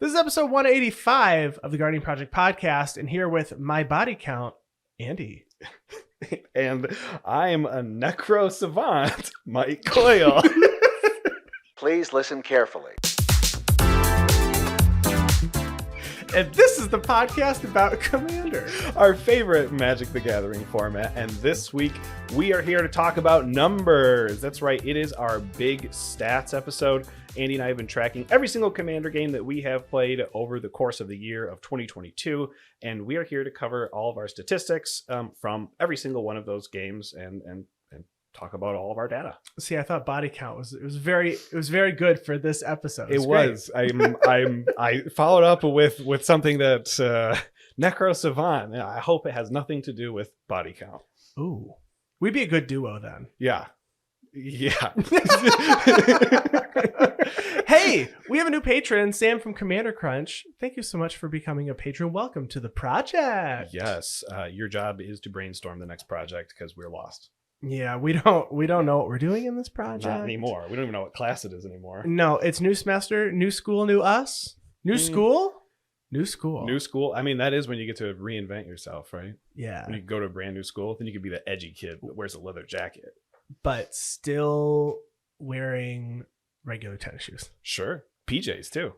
This is episode 185 of the Guardian Project podcast, and here with my body count, Andy. And I'm a necro savant, Mike Coyle. Please listen carefully. And this is the podcast about Commander. Our favorite Magic the Gathering format. And this week, we are here to talk about numbers. That's right, it is our big stats episode. Andy and I have been tracking every single Commander game that we have played over the course of the year of 2022. And we are here to cover all of our statistics from every single one of those games and talk about all of our data. See, I thought body count was very good for this episode. It was. I followed up with something that Necro Savant. I hope it has nothing to do with body count. Ooh, we'd be a good duo then. Yeah. Hey, we have a new patron, Sam from Commander Crunch. Thank you so much for becoming a patron. Welcome to the project. Yes, your job is to brainstorm the next project because we're lost. Yeah, we don't know what we're doing in this project. Not anymore. We don't even know what class it is anymore. No, it's new semester, new school, new us. New school? New school. New school. I mean, that is when you get to reinvent yourself, right? Yeah. When you go to a brand new school, then you can be the edgy kid that wears a leather jacket. But still wearing regular tennis shoes. Sure. PJs too.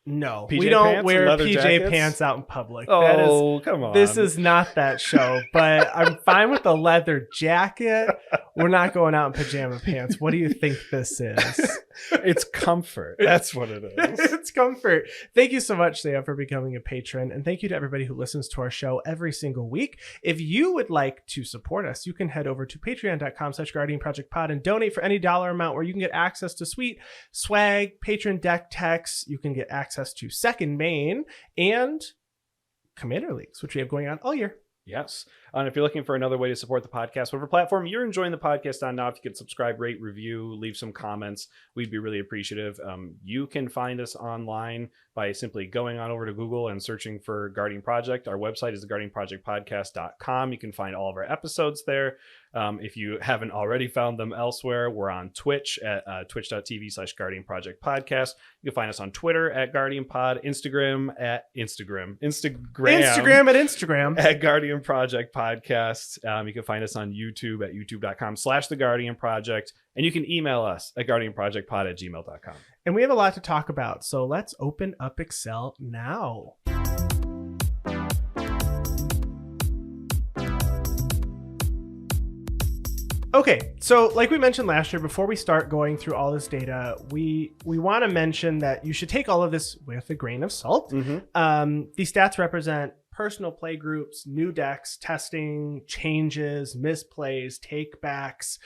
No, PJ we don't pants wear and leather PJ jackets? pants out in public. Oh, come on. This is not that show, but I'm fine with the leather jacket. We're not going out in pajama pants. What do you think this is? It's comfort. That's what it is. It's comfort. Thank you so much, Sam, for becoming a patron. And thank you to everybody who listens to our show every single week. If you would like to support us, you can head over to patreon.com/guardianprojectpod and donate for any dollar amount where you can get access to sweet swag, patron deck techs. You can get access to Second Main and Commander Leagues, which we have going on all year. Yes. And if you're looking for another way to support the podcast, whatever platform you're enjoying the podcast on now, if you could subscribe, rate, review, leave some comments, we'd be really appreciative. You can find us online by simply going on over to Google and searching for Guardian Project. Our website is theguardianprojectpodcast.com. You can find all of our episodes there. If you haven't already found them elsewhere, we're on Twitch at twitch.tv/GuardianProjectPodcast. You can find us on Twitter at GuardianPod, Instagram at Instagram at Guardian Project Podcast. You can find us on YouTube at youtube.com/The Guardian Project. And you can email us at guardianprojectpod@gmail.com. And we have a lot to talk about, so let's open up Excel now. Okay, so like we mentioned last year, before we start going through all this data, we want to mention that you should take all of this with a grain of salt. Mm-hmm. These stats represent personal play groups, new decks, testing, changes, misplays, takebacks,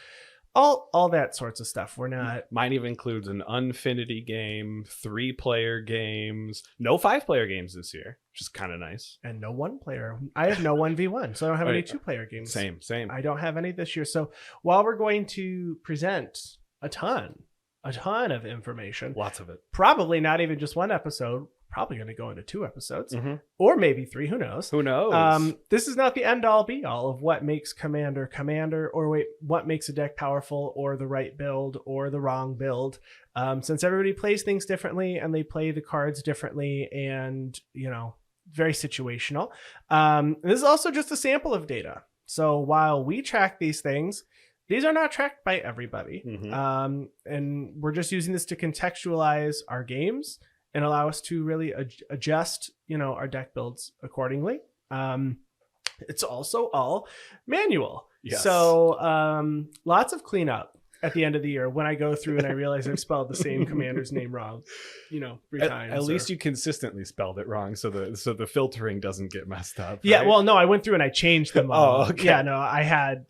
all that sorts of stuff. We're not... Mine even includes an Unfinity game, 3-player games, no 5-player games this year, which is kind of nice. And no 1-player. I have no 1v1, so I don't have any 2-player games. Same. I don't have any this year. So while we're going to present a ton of information, Lots of it. probably not even just one episode, probably going to go into 2 episodes, Mm-hmm. or maybe 3, who knows? Who knows? This is not the end-all be-all of what makes Commander, or what makes a deck powerful, or the right build, or the wrong build. Since everybody plays things differently, and they play the cards differently, and, very situational. This is also just a sample of data. So while we track these things, these are not tracked by everybody. Mm-hmm. And we're just using this to contextualize our games and allow us to really adjust, our deck builds accordingly. It's also all manual. Yes. So lots of cleanup at the end of the year when I go through and I realize I've spelled the same commander's name wrong, 3 times. At least you consistently spelled it wrong, so the filtering doesn't get messed up. Yeah, right? well, no, I went through and I changed them all. Oh, okay. Yeah, no, I had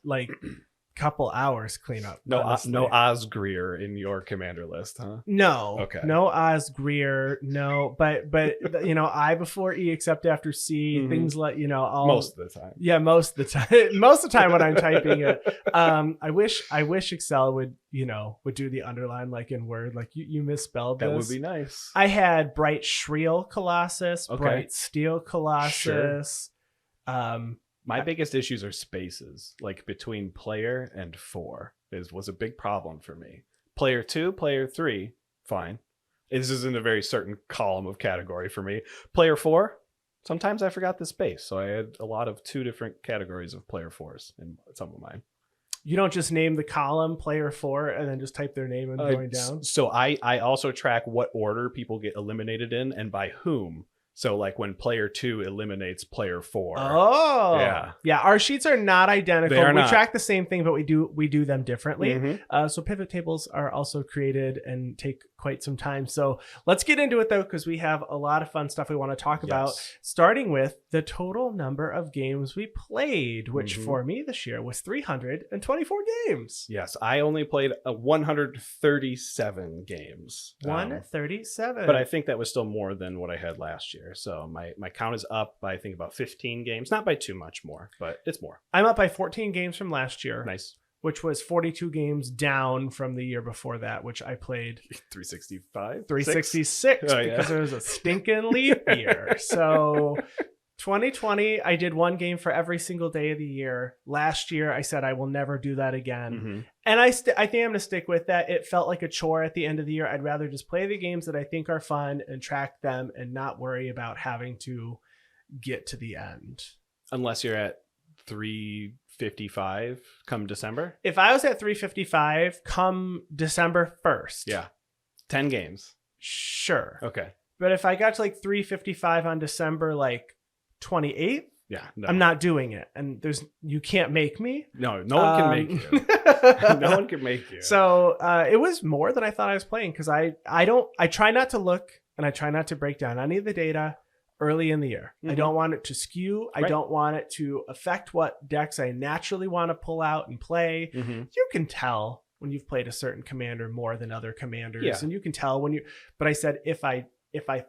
couple hours cleanup. No honestly. Osgreer in your commander list, huh? No. Okay. No Osgreer. No, but I before E except after C. Mhm. Things like all Most of the time. Yeah, most of the time. Most of the time when I'm typing it. I wish Excel would do the underline like in Word. Like you misspelled That this. would be nice. I had Bright Shriel Colossus, Okay. Bright Steel Colossus. My biggest issues are spaces, like between player and 4 was a big problem for me. Player 2, player 3, fine. This is in a very certain column of category for me. Player 4. Sometimes I forgot the space, so I had a lot of 2 different categories of player 4s in some of mine. You don't just name the column player 4 and then just type their name and going down. So I also track what order people get eliminated in and by whom. So like when player 2 eliminates player 4. Oh, yeah. Our sheets are not identical. They are we not. track the same thing, but we do them differently. Mhm. So pivot tables are also created and take quite some time. So let's get into it though, because we have a lot of fun stuff we want to talk about. Starting with the total number of games we played, which for me this year was 324 games. Yes, I only played 137 games. 137. But I think that was still more than what I had last year. So my count is up by I think about 15 games. Not by too much more, but it's more. I'm up by 14 games from last year. Nice. Which was 42 games down from the year before that, which I played 365? 366 because there was a stinking leap year. So 2020, I did 1 game for every single day of the year. Last year, I said I will never do that again. And I think I'm going to stick with that. It felt like a chore at the end of the year. I'd rather just play the games that I think are fun and track them and not worry about having to get to the end. Unless you're at 355 come December. If I was at 355 come December 1st. Yeah. 10 games. Sure. Okay. But if I got to like 355 on December like 28th, yeah, no. I'm not doing it. And you can't make me. No one can make you. No one can make you. So it was more than I thought I was playing because I try not to look and I try not to break down any of the data early in the year. I don't want it to skew. I don't want it to affect what decks I naturally want to pull out and play. You can tell when you've played a certain commander more than other commanders, and you can tell when but I said if I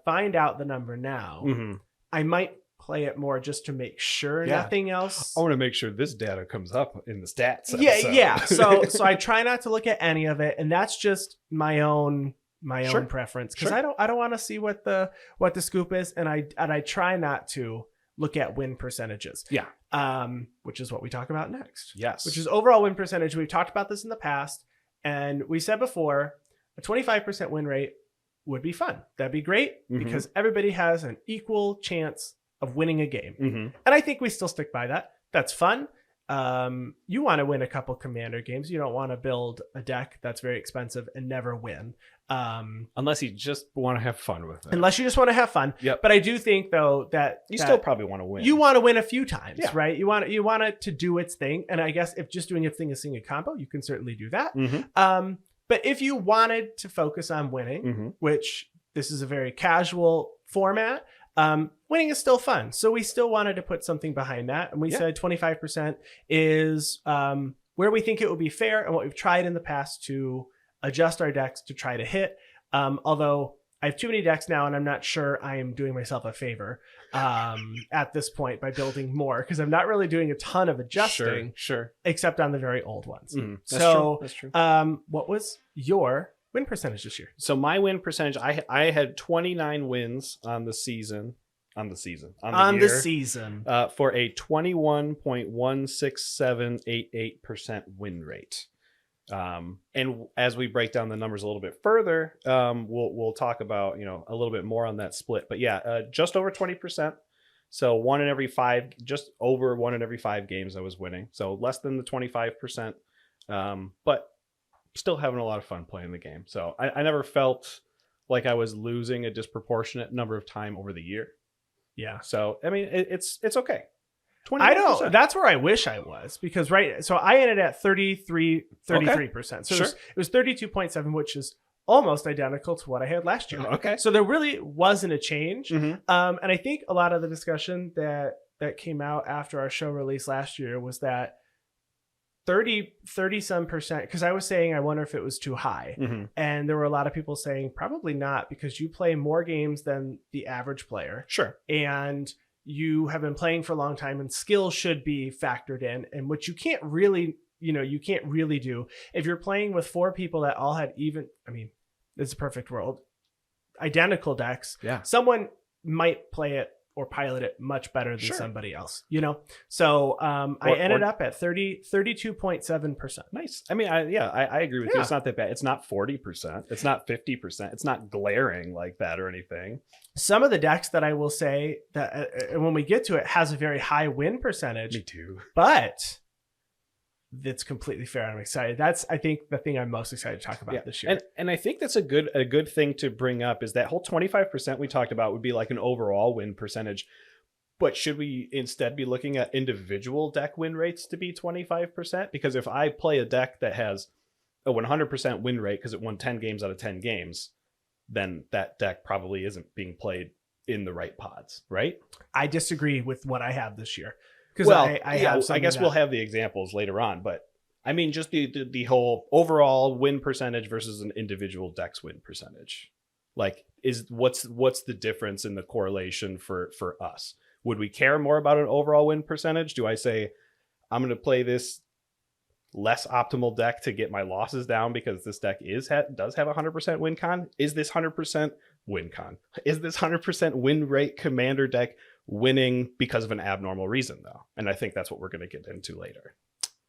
find out the number now, I might play it more just to make sure nothing else. I want to make sure this data comes up in the stats. Yeah. So I try not to look at any of it, and that's just my own preference because I don't want to see what the scoop is, and I try not to look at win percentages. Which is what we talk about next. Yes. Which is overall win percentage. We've talked about this in the past, and we said before a 25% win rate would be fun. That'd be great because everybody has an equal chance of winning a game. And I think we still stick by that. That's fun. You want to win a couple commander games. You don't want to build a deck that's very expensive and never win. Unless you just want to have fun with it. Unless you just want to have fun. Yep. But I do think though that you still probably want to win. You want to win a few times, right? You want it to do its thing. And I guess if just doing its thing is seeing a combo, you can certainly do that. But if you wanted to focus on winning, which this is a very casual format, winning is still fun. So we still wanted to put something behind that. And we said 25% is where we think it would be fair and what we've tried in the past to adjust our decks to try to hit. Although I have too many decks now and I'm not sure I am doing myself a favor at this point by building more because I'm not really doing a ton of adjusting except on the very old ones. That's true. What was your win percentage this year? So my win percentage, I had 29 wins on the season. On the season. For a 21.16788% win rate. And as we break down the numbers a little bit further, we'll talk about, a little bit more on that split. But just over 20%. So just over 1 in every 5 games I was winning. So less than the 25%. But still having a lot of fun playing the game. So I never felt like I was losing a disproportionate number of time over the year. Yeah. So, I mean, it's okay. 21%. I don't. That's where I wish I was because so I ended at 33%. So it was 32.7, which is almost identical to what I had last year. Okay. So there really wasn't a change. And I think a lot of the discussion that came out after our show release last year was that 30 some percent, because I was saying I wonder if it was too high. And there were a lot of people saying probably not because you play more games than the average player. Sure. And you have been playing for a long time and skill should be factored in, and which you can't really do if you're playing with 4 people that all had it's a perfect world, identical decks. Yeah. Someone might play it or pilot it much better than Sure. somebody else, you know? So I ended up at 32.7%. Nice. I mean, I agree with you. Yeah. It's not that bad. It's not 40%. It's not 50%. It's not glaring like that or anything. Some of the decks that I will say that when we get to it has a very high win percentage, Me too. but that's completely fair. I'm excited. That's, I think, the thing I'm most excited to talk about this year. And I think that's a good thing to bring up is that whole 25% we talked about would be like an overall win percentage. But should we instead be looking at individual deck win rates to be 25%? Because if I play a deck that has a 100% win rate because it won 10 games out of 10 games, then that deck probably isn't being played in the right pods, right? I disagree with what I have this year. Well, I guess we'll have the examples later on, but I mean, just the whole overall win percentage versus an individual deck's win percentage. Like, what's the difference in the correlation for us? Would we care more about an overall win percentage? Do I say, I'm going to play this less optimal deck to get my losses down because this deck does have a 100% win con? Is this 100% win con? Is this 100% win rate commander deck winning because of an abnormal reason, though? And I think that's what we're going to get into later.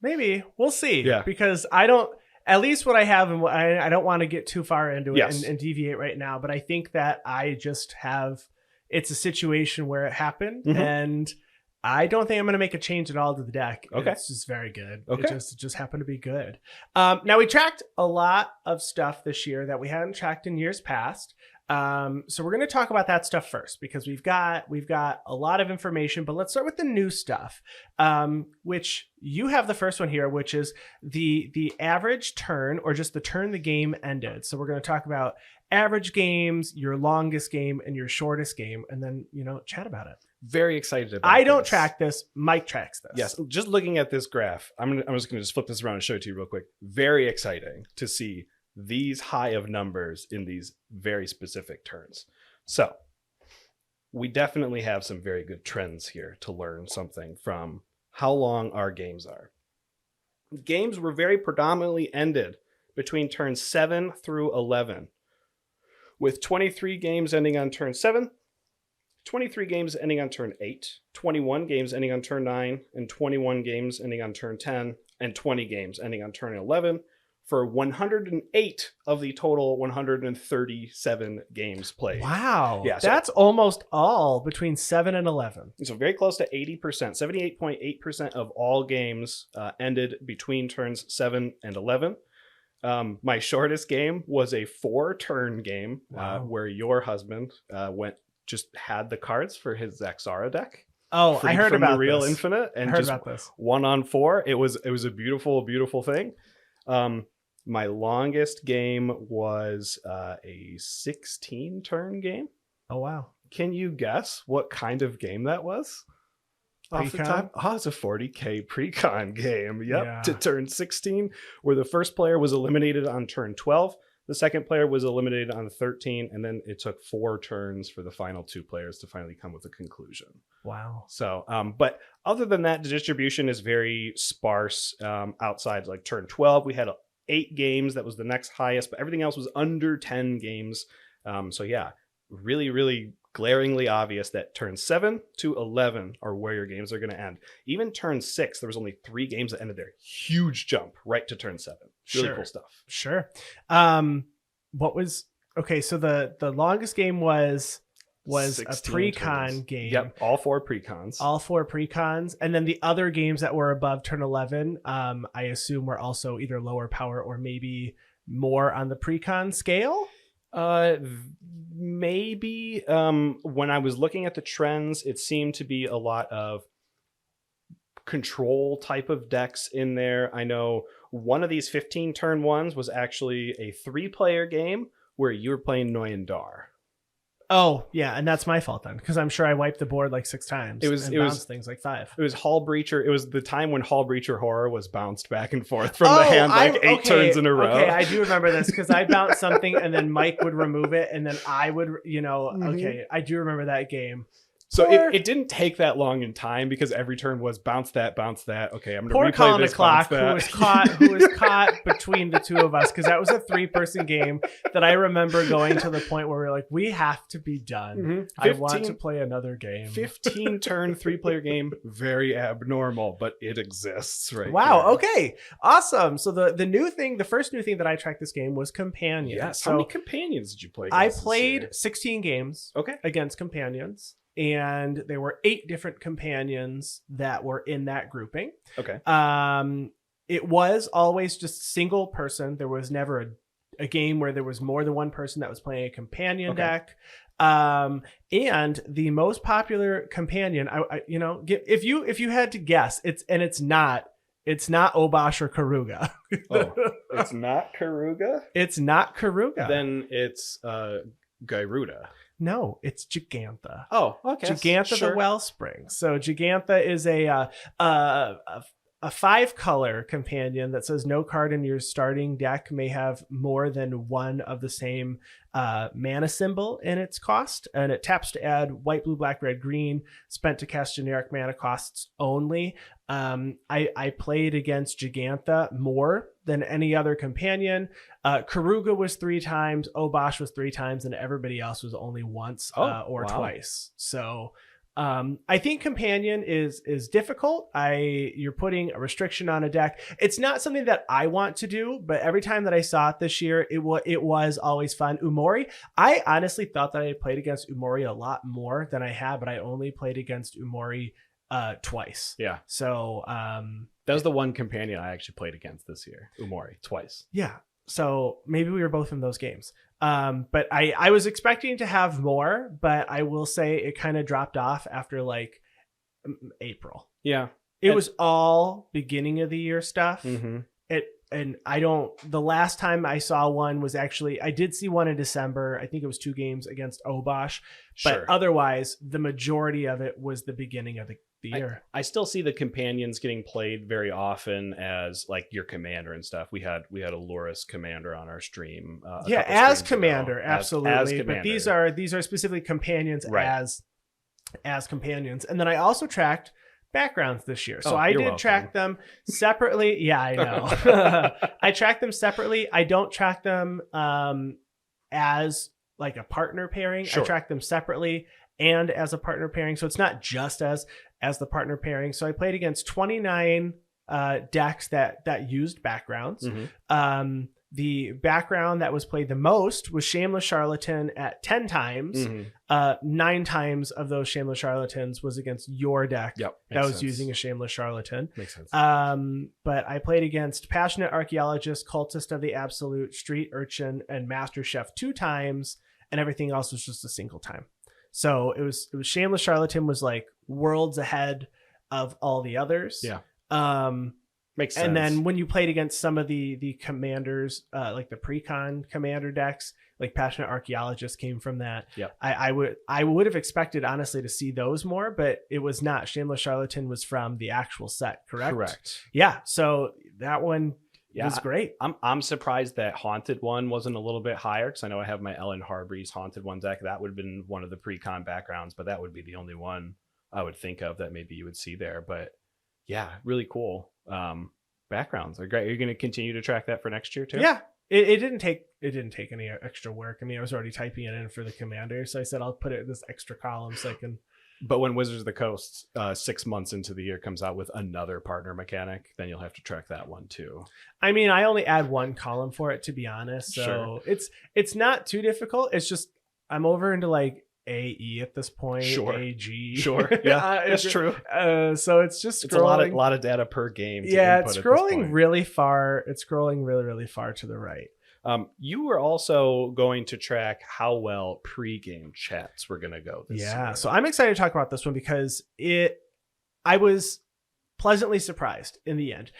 Maybe. We'll see. Yeah. Because I don't, at least what I have, and I don't want to get too far into it Yes. and deviate right now, but I think that I just have, it's a situation where it happened, Mhm. and I don't think I'm going to make a change at all to the deck. Okay. It's just very good. Okay. It just happened to be good. Now, we tracked a lot of stuff this year that we hadn't tracked in years past. So we're going to talk about that stuff first because we've got a lot of information, but let's start with the new stuff, which you have the first one here, which is the average turn, or just the turn the game ended. So we're going to talk about average games, your longest game, and your shortest game, and then, chat about it. Very excited about I don't this. track this. Mike tracks this. Yes, just looking at this graph, I'm just going to flip this around and show it to you real quick. Very exciting to see these high of numbers in these very specific turns. So we definitely have some very good trends here to learn something from how long our games are. Games were very predominantly ended between turns 7 through 11, with 23 games ending on turn 7, 23 games ending on turn 8, 21 games ending on turn 9, and 21 games ending on turn 10, and 20 games ending on turn 11, for 108 of the total 137 games played. Wow. Yeah, so- That's almost all between 7 and 11. So very close to 80%, 78.8% of all games ended between turns 7 and 11. My shortest game was a 4-turn game. Wow. Where your husband had the cards for his Zaxara deck. Oh, I freed heard from about the Real this. Infinite, and I heard just about this. 1-on-4. It was a beautiful, beautiful thing. My longest game was a 16-turn game. Oh, wow. Can you guess what kind of game that was? Off the Pre-con? top? Oh, it's a 40k pre-con game. Yep, Yeah. to turn 16, where the first player was eliminated on turn 12. The second player was eliminated on 13, and then it took 4 turns for the final 2 players to finally come with a conclusion. Wow. So, but other than that, the distribution is very sparse. Outside like turn 12, we had 8 games. That was the next highest, but everything else was under 10 games. So yeah, really, really glaringly obvious that turn 7 to 11 are where your games are going to end. Even turn 6, there was only 3 games that ended there. Huge jump right to turn 7. Really Sure. cool stuff. Sure. So the longest game was a 16 pre-con turns. game. Yep, all 4 pre-cons. All 4 pre-cons. And then the other games that were above turn 11, I assume were also either lower power or maybe more on the pre-con scale. Maybe when I was looking at the trends, it seemed to be a lot of control type of decks in there. I know one of these 15 turn ones was actually a 3-player game where you were playing Noyandar. Oh, yeah, and that's my fault then, because I'm sure I wiped the board like 6 times. It was bounced things like 5. It was Hall Breacher. It was the time when Hall Breacher Horror was bounced back and forth from the hand like 8 turns in a row. Okay, I do remember this because I bounced something and then Mike would remove it and then I would, okay, I do remember that game. So Poor- it didn't take that long in time because every turn was bounce that. Okay, I'm Poor going to replay Colin this. O'Clock, bounce who was caught between the two of us, because that was a 3-person game that I remember going to the point where we were like, we have to be done. Mhm. I want to play another game. 15 turn 3-player game, very abnormal, but it exists, right? Wow. here. Okay. Awesome. So the first new thing that I tracked this game was companions. Yes. So How many companions did you play? I against this played year? 16 games Okay. against companions, and there were 8 different companions that were in that grouping. Okay. It was always just single person. There was never a game where there was more than one person that was playing a companion Okay. deck. And the most popular companion, if you had to guess, it's not Obosh or Karuga. Oh, it's not Karuga? It's not Karuga. Then it's Gyruda. No, it's Gigantha. Oh, okay. Gigantha Sure. the Wellspring. So Gigantha is a 5-color companion that says no card in your starting deck may have more than one of the same mana symbol in its cost, and it taps to add white, blue, black, red, green, spent to cast generic mana costs only. I played against Gigantha more than any other companion. Karuga was 3 times, Obosh was 3 times, and everybody else was only once or wow. twice. So I think companion is difficult. You're putting a restriction on a deck. It's not something that I want to do, but every time that I saw it this year, it was always fun. Umori, I honestly thought that I had played against Umori a lot more than I had, but I only played against Umori twice. Yeah. So That was the one companion I actually played against this year. Umori, twice. yeah. So maybe we were both in those games. But I was expecting to have more, but I will say it kind of dropped off after like April. Yeah. It was all beginning of the year stuff. Mm-hmm. The last time I saw one was actually, I did see one in December. I think it was 2 games against Obosh, but Sure. otherwise the majority of it was the beginning of the year. I still see the companions getting played very often as like your commander and stuff. We had a Loris commander on our stream. Yeah, as commander, absolutely. As but commander. these are specifically companions Right. as companions. And then I also tracked backgrounds this year. So Oh, I you're did welcome. track them separately. Yeah, I know. I tracked them separately. I don't track them as like a partner pairing. Sure. I track them separately and as a partner pairing. So it's not just as the partner pairing. So I played against 29 decks that used backgrounds. Mhm. The background that was played the most was Shameless Charlatan at 10 times. Mhm. 9 times of those Shameless Charlatans was against your deck Yep. that makes was sense. using a Shameless Charlatan. Makes sense. But I played against Passionate Archaeologist, Cultist of the Absolute, Street Urchin, and Master Chef 2 times, and everything else was just a single time. So it was Shameless Charlatan was like worlds ahead of all the others. Yeah. And Makes sense. then when you played against some of the commanders, like the pre-con commander decks, like Passionate Archaeologist came from that. Yep. I would have expected honestly to see those more, but it was not. Shameless Charlatan was from the actual set, correct? Correct. Yeah. So that one Yeah, was great. I'm surprised that Haunted one wasn't a little bit higher because I know I have my Ellen Hargreaves Haunted one deck. That would have been one of the pre-con backgrounds, but that would be the only one I would think of that maybe you would see there. But yeah, really cool. Backgrounds are great. Are you going to continue to track that for next year too? Yeah. It didn't take any extra work. I mean, I was already typing it in for the commander, so I said I'll put it in this extra column so I can. But when Wizards of the Coast 6 months into the year comes out with another partner mechanic, then you'll have to track that one too. I mean, I only add 1 column for it, to be honest. So Sure. it's not too difficult. It's just I'm over into like AE at this point. Sure. AG. Sure. Yeah, that's true. So it's just It's scrolling. a lot of data per game. To Yeah, input it's at this scrolling point. really far. It's scrolling really, really far to the right. You were also going to track how well pre-game chats were going to go this Yeah. year. So I'm excited to talk about this one because I was pleasantly surprised in the end.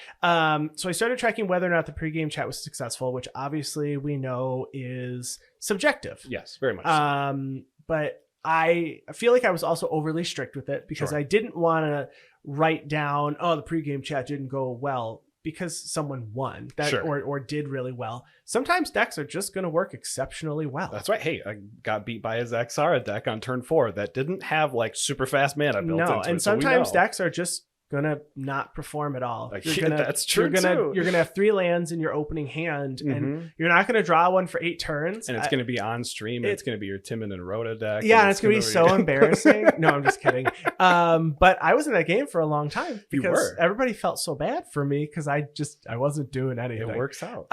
So I started tracking whether or not the pregame chat was successful, which obviously we know is subjective. Yes, very much. So. But I feel like I was also overly strict with it because Sure. I didn't want to write down, oh, the pregame chat didn't go well. because someone won that Sure. or did really well. Sometimes decks are just going to work exceptionally well. That's right. Hey, I got beat by a Zaxara deck on turn 4 that didn't have like super fast mana built into it. And so we sometimes know. decks are just gonna not perform at all. Like, You're gonna, that's true you're gonna, too. You're gonna have 3 lands in your opening hand, and Mhm. you're not gonna draw one for 8 turns. And it's going to be on stream. And it's going to be your Timon and Rhoda deck. Yeah, and it's gonna be so gonna embarrassing. No, I'm just kidding. But I was in that game for a long time You because were. everybody felt so bad for me because I wasn't doing anything. It works out.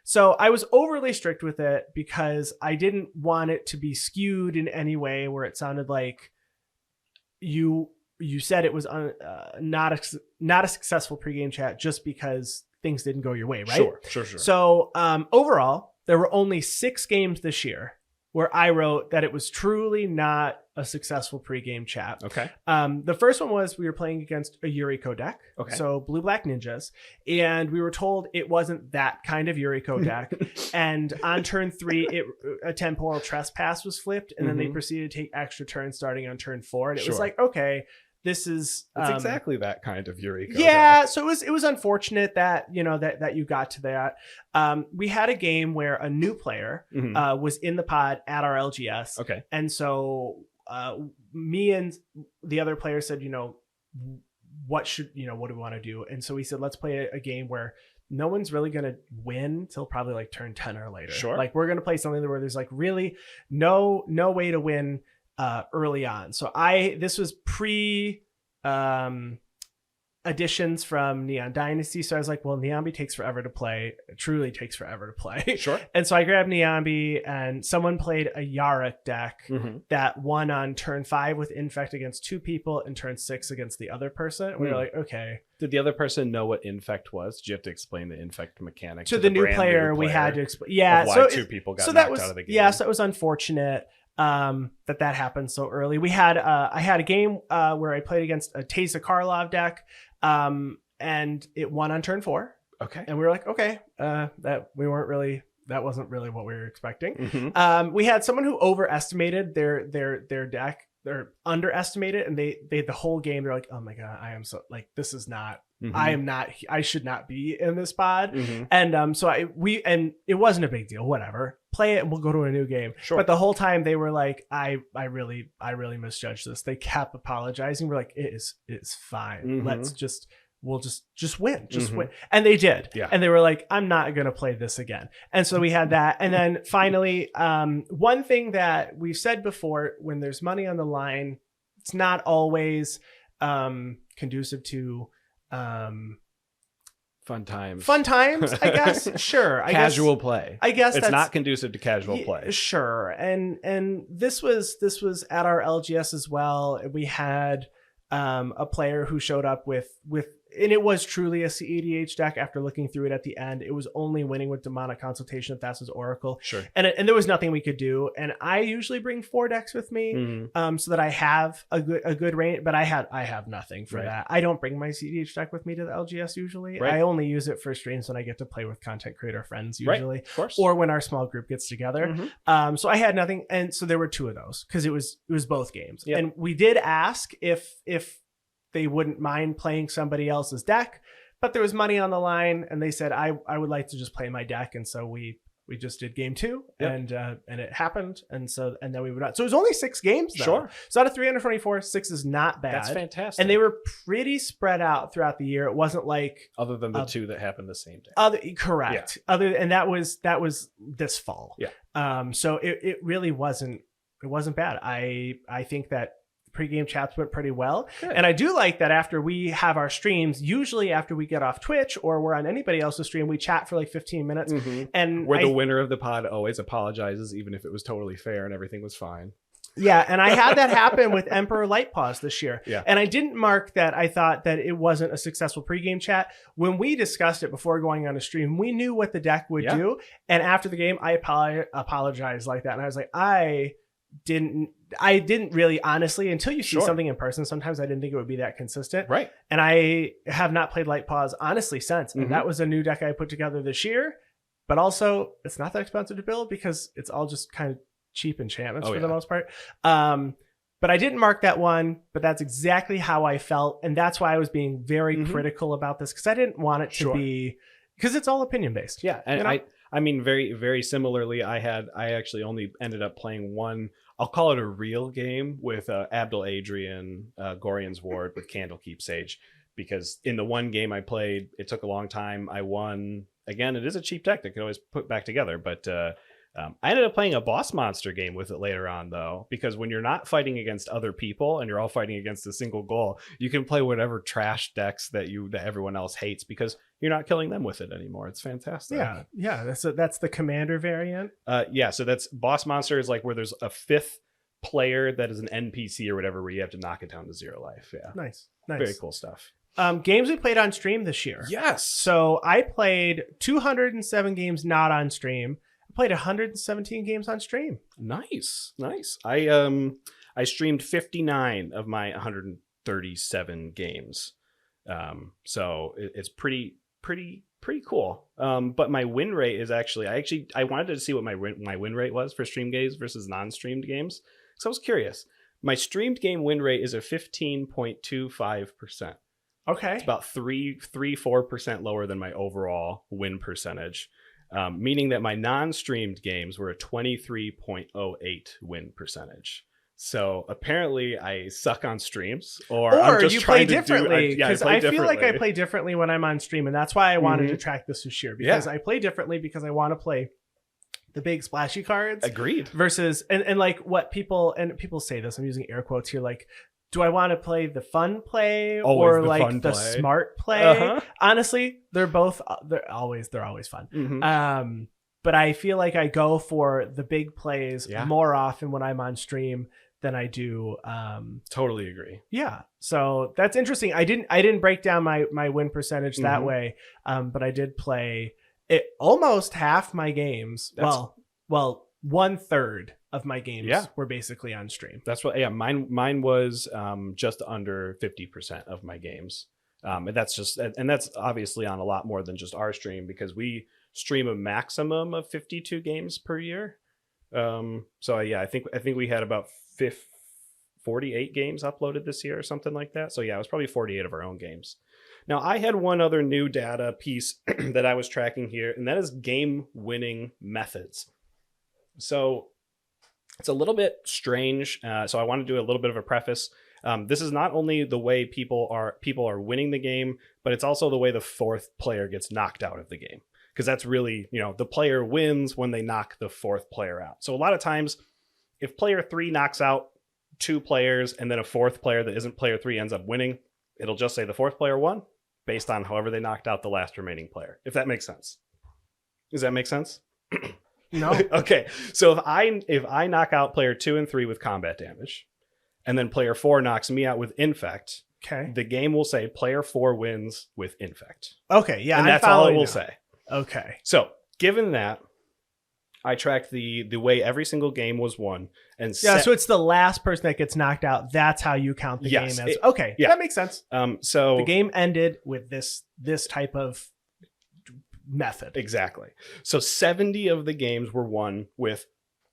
So I was overly strict with it because I didn't want it to be skewed in any way where it sounded like you said it was not a successful pregame chat just because things didn't go your way, right? Sure. So overall, there were only 6 games this year where I wrote that it was truly not a successful pregame chat. Okay. The first one was we were playing against a Yuriko deck. Okay. So Blue Black Ninjas. And we were told it wasn't that kind of Yuriko deck. And on turn 3, a temporal trespass was flipped. And then they Mhm. proceeded to take extra turns starting on turn 4. And it was Sure. like, okay, this is It's exactly that kind of Eureka. yeah, so it was unfortunate that that you got to that. We had a game where a new player Mhm. was in the pod at our LGS, Okay. and so me and the other player said, what do we want to do? And so we said, let's play a game where no one's really gonna win till probably like turn 10 or later. Sure. Like we're gonna play something where there's like really no way to win early on. So this was pre additions from Neon Dynasty. So I was like, well, Neombi takes forever to play. It truly takes forever to play. Sure. And so I grabbed Neombi, and someone played a Yarok deck Mhm. that won on turn 5 with Infect against 2 people and turn 6 against the other person. And we were Hmm. like, okay. Did the other person know what Infect was? Did you have to explain the Infect mechanic To the new brand player, we had to explain. Yeah. of why So 2 people got so knocked that was out of the game? yeah, so it was unfortunate that happened so early. We had I had a game where I played against a Teysa Karlov deck, and it won on turn 4, Okay. and we were like, okay, that wasn't really what we were expecting. Mhm. We had someone who overestimated their deck. They're underestimated, and they the whole game they're like, oh my god, I am so like this is not. Mhm. I should not be in this pod. Mhm. And so it wasn't a big deal. Whatever, play it and we'll go to a new game. Sure. But the whole time they were like, I really misjudged this. They kept apologizing. We're like, it's fine. Mhm. We'll just win. Mhm. Win. And they did. Yeah. And they were like, I'm not gonna play this again. And so we had that. And then finally, one thing that we've said before, when there's money on the line, it's not always conducive to Fun times. I guess. Sure. Casual play. I guess It's that's not conducive to casual play. Sure. And this was at our LGS as well. We had a player who showed up with and it was truly a CEDH deck. After looking through it at the end, it was only winning with Demonic Consultation if Thassa's Oracle. Sure. And there was nothing we could do. And I usually bring 4 decks with me, Mhm. so that I have a good range. But I have nothing for Right. that. I don't bring my CEDH deck with me to the LGS usually. Right. I only use it for streams when I get to play with content creator friends Right. usually, Of course. or when our small group gets together. Mhm. So I had nothing, and so there were 2 of those because it was both games. Yep. And we did ask if they wouldn't mind playing somebody else's deck, but there was money on the line, and they said I would like to just play my deck, and so we just did game 2, Yep. and it happened, and then we would not. So it was only 6 games, though. Sure. So out of 324, 6 is not bad. That's fantastic. And they were pretty spread out throughout the year. It wasn't like other than the 2 that happened the same day. correct. And that was this fall. Yeah. So it really wasn't bad. I think that pregame chats went pretty well. Good. And I do like that after we have our streams, usually after we get off Twitch or we're on anybody else's stream, we chat for like 15 minutes. Mhm. And Where the winner of the pod always apologizes, even if it was totally fair and everything was fine. yeah, and I had that happen with Emperor Lightpaws this year. Yeah. And I didn't mark that I thought that it wasn't a successful pregame chat. When we discussed it before going on a stream, we knew what the deck would Yeah. do. And after the game, I apologized like that. And I was like, I didn't really, honestly, until you see Sure. something in person, sometimes I didn't think it would be that consistent. Right. And I have not played Lightpaws honestly since. And Mhm. that was a new deck I put together this year. But also, it's not that expensive to build because it's all just kind of cheap enchantments Oh, for the yeah. most part. But I didn't mark that one, but that's exactly how I felt. And that's why I was being very Mhm. critical about this, because I didn't want it to Sure. be, because it's all opinion based. Yeah, and You know? I mean, very very similarly, I actually only ended up playing one. I'll call it a real game with Abdul Adrian, Gorian's Ward with Candlekeep Sage, because in the one game I played, it took a long time. I won. Again, it is a cheap deck that can always put back together, but I ended up playing a boss monster game with it later on, though, because when you're not fighting against other people and you're all fighting against a single goal, you can play whatever trash decks that everyone else hates because you're not killing them with it anymore. It's fantastic. Yeah. That's the commander variant. Yeah. So that's boss monster is like where there's a fifth player that is an NPC or whatever, where you have to knock it down to 0 life. Yeah. Nice. Very cool stuff. Games we played on stream this year. Yes. So I played 207 games not on stream. I played 117 games on stream. Nice. I streamed 59 of my 137 games. So it's pretty cool. But my win rate is actually I wanted to see what my win rate was for stream games versus non-streamed games. So I was curious. My streamed game win rate is a 15.25%. Okay. It's about 4% lower than my overall win percentage, meaning that my non-streamed games were a 23.08 win percentage. So apparently I suck on streams, or I'm just you trying play to differently. Yeah, Because I feel like I play differently when I'm on stream, and that's why I wanted to track this year, because I play differently because I want to play the big splashy cards. Agreed. Versus and like what people say this, I'm using air quotes here, like, do I want to play the fun play Always or the like fun the play. smart play? Uh-huh. Honestly, they're always fun. Mhm. But I feel like I go for the big plays more often when I'm on stream than I do. Totally agree. Yeah. So that's interesting. I didn't break down my win percentage that way. But I did play it almost half my games. Well, 1/3 of my games were basically on stream. That's what. Yeah, mine was just under 50% of my games. And that's obviously on a lot more than just our stream, because we stream a maximum of 52 games per year. So yeah, I think we had about 48 games uploaded this year or something like that. So yeah, it was probably 48 of our own games. Now, I had one other new data piece that I was tracking here, and that is game winning methods. So it's a little bit strange. So I want to do a little bit of a preface. This is not only the way people are winning the game, but it's also the way the fourth player gets knocked out of the game. Because that's really, the player wins when they knock the fourth player out. So a lot of times, if player 3 knocks out 2 players and then a fourth player that isn't player 3 ends up winning, it'll just say the fourth player won based on however they knocked out the last remaining player. If that makes sense. Does that make sense? No. Okay. So if I knock out player 2 and 3 with combat damage, and then player 4 knocks me out with infect, Okay. the game will say player 4 wins with infect. Okay. Yeah. And that's all it will say. Okay. So given that, I tracked the way every single game was won, and So it's the last person that gets knocked out. That's how you count the game as. Okay. Yeah. That makes sense. So The game ended with this type of method. exactly. So 70 of the games were won with